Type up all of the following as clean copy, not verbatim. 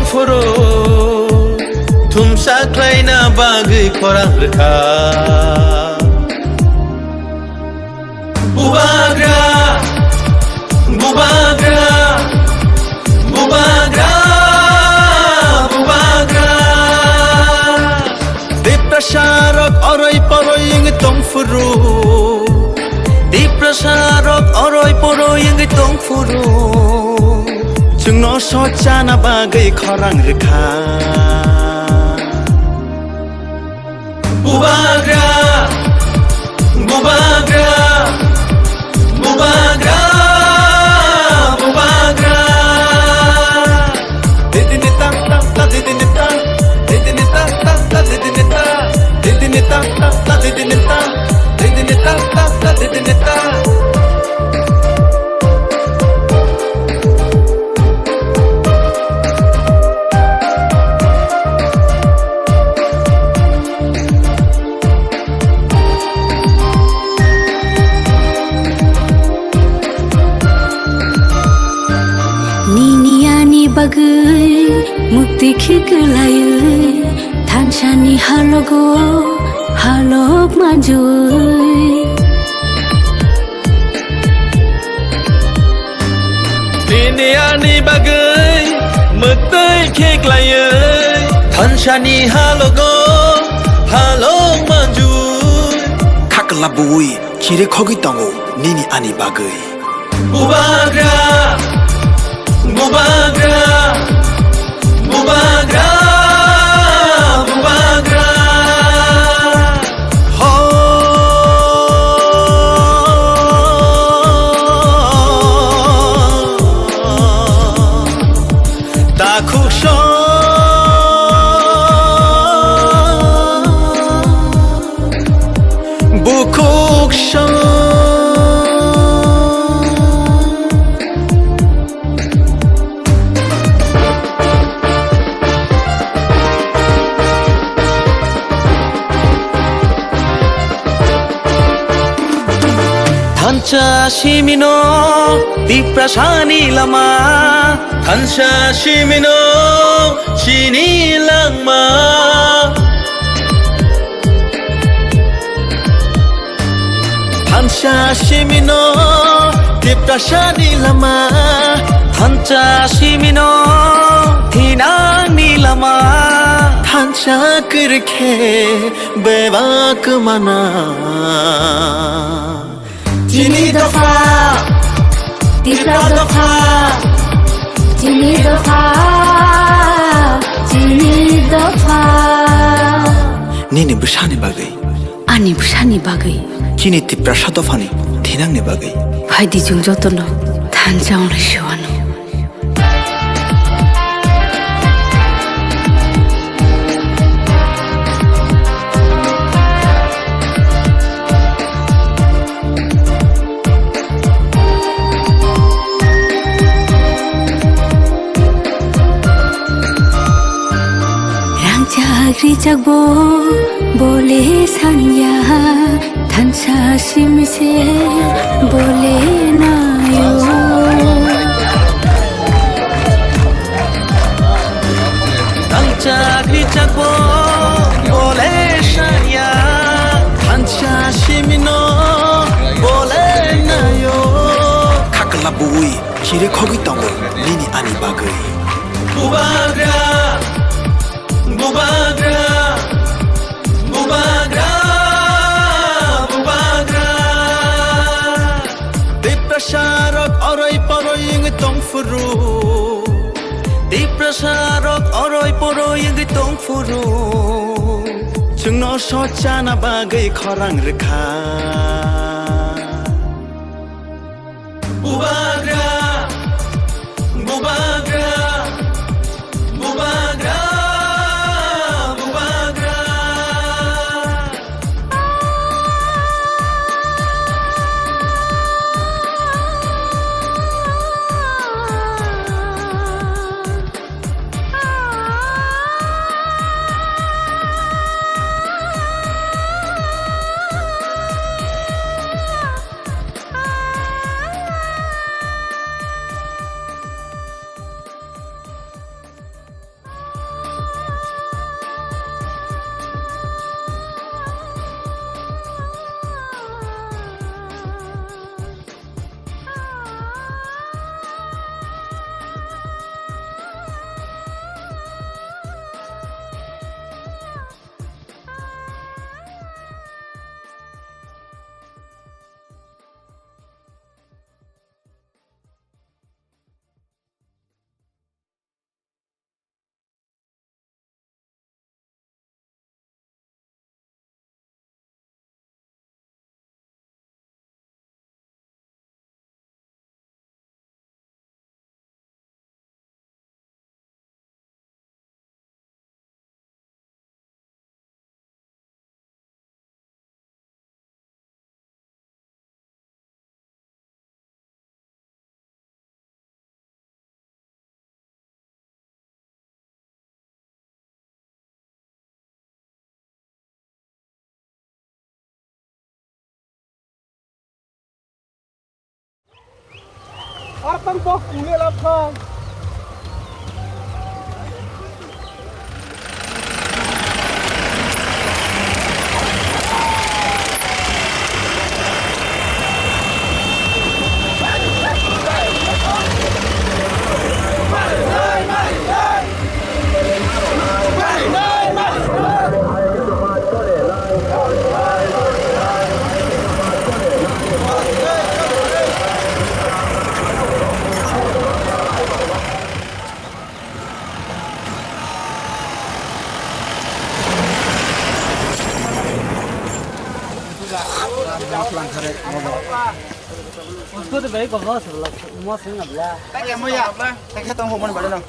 tongfuro thumsa klaina bagui khorang rekha bubagra bubagra bubagra bubagra deprasharok oroi poroi ing tongfuro deprasharok oroi poroi ing tongfuro jungno sochana bagui khorang rekha bubagra bubagra bubagra bubagra didini ta ta ta didini ta didini ta ta ta didini ta didini ta ta ta didini ta didini ta ta ta didini ta bagai mukti khikelaye thanchani halogo halok manjui Niniani bagai mukti khikelaye thanchani halogo halok manjui khaklabui khire khogi tango nini ani bagai bubagra bubagra bubagra bubagra ho ta khusho bukhusho Thancha shimino diprasani lama Thancha shimino shini langma Thancha shimino diprasani lama Thancha shimino thinani lama Thancha kirkhe bevak mana Jini dafa, tira dafa, jini dafa, jini dafa. nini bushani bagai Ani bushani bagai. kini tiprasha dofani thinangni bagai Haidi jung jotono thanjaung na shiwano. Jagri jagbo bole sanya thancha simse bole na yo jagri jagbo bole sanya thancha simino bole na yo khaklabui khire khogi tango nini ani bagai bubagra bubagra bubagra bubagra deprasharok oroi poroi ing tongfuro deprasharok oroi poroi ing tongfuro jungno sochana bagai khorang rekha bubagra bubagra bubagra Tôi thì thấy còn có sự là mua xíu ngập ra. Cái em mới à? Cái tông hộp mình bảo đâu?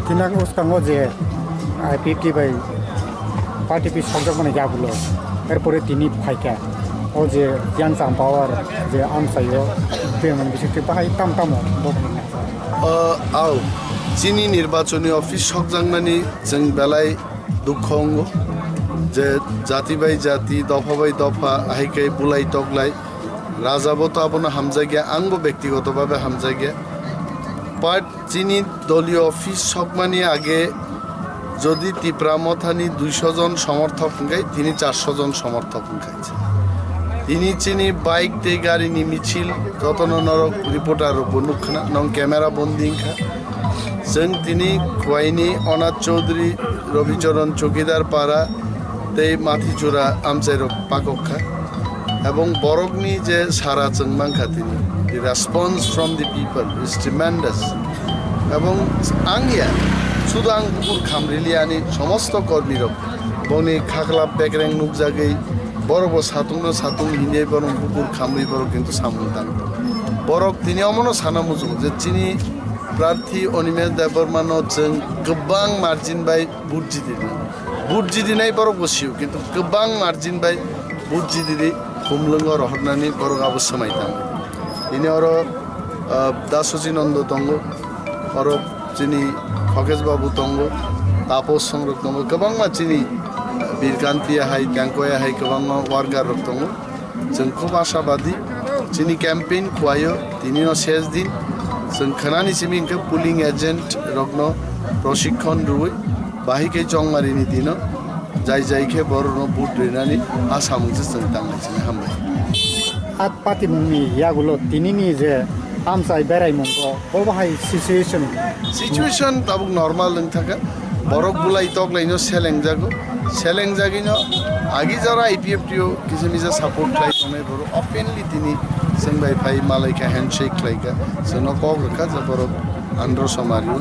Tinang uskango je IPT by party piece সংযোগ মানে যাগুলো এরপরে তিনি ফাইকা ও যে জ্ঞানসাম পাওয়ার যে আমসাইও payment বিষয়টি বাহাই তামতামো বকনা আও চিনি নির্বাচনী অফিস সকজাংনানি जों বেলায় দুঃখ অঙ্গ যে জাতি বাই জাতি দফা বাই দফা আইকাই বুলাই টগলাই রাজাবো তো আপনা হামজাগিয়া আঙ্গো ব্যক্তিগতভাবে হামজাগিয়া পার্ট চিনি দলীয় অফিস সকমানি আগে যদি তিপ্রামথানি 200 জন সমর্থক গাই তিনি 400 জন সমর্থক গাইছে তিনি চিনি বাইক তে গাড়ি নি মিছিল যতন নরক রিপোর্টার বনুখনা নং ক্যামেরা বন্দিংখা जों তিনি খোয়াইনি অনাথ চৌধুরী রবিচরণ চৌকিদার পাড়া তে মাথিচূড়া আমচাইর পাকক্ষা এবং বরগনি যে সারা চংমাংখা তিনি the response from the people is tremendous এবং আংয়া শুধু আং বুকুর খামরিলিয়ানি সমস্ত কর্মীরা বনি খাকলা বেকরেং নুকজাগৈ বড় সাতুংনো সাতুং হিন্দে বরং বুকুর খামরি বড় কিন্তু সামুদাং বরক তিনি অমনো সানামুজু যে চিনি প্রার্থী অনিমেষ দেববর্মানো जों गोबां मार्जिन बाय बुट जिदिनाय बरक बसियो किन्तु गोबां मार्जिन बाय बुट जिदिरि हुमलंग रहरनानै बरक आबो समायतां इनि अर दासोजी नन्द दंग अर चिनि खगेश बाबु दंग तापस संरक दंग गोबां मानसिनि बिरकान्तिया हाय ट्यांकया हाय गोबां वार्गार दंग जों खुब आशाबादी चिनि क्याम्पेन खुवायो दिनिनो शेष दिन जों खोनानि सिमिंखौ पुलिं एजेन्ट रग्न प्रशिक्षण रुई बाहिके चंमारिनि दिन जाय जायखे बरनो बुट रेनानि आसामजो जों थांनायसिनो हामबाय आत पार्टी मुंनि यागुलो तिनिनि जे आमसाय बेराय मंगो बबाहाय सिचुएशन ताबुक नर्माल नों थाका बरक बुलाई तकलाइनो सेलें जागिनो आगि जरा आईपीएफटीओ किसिमिजा सपोर्ट खाइ तने बरो ओपनली तिनि जों बाय फाइ मालायका हेन्डशेक खाइका जोंनो कग रखा जबर आन्ध्र समारियो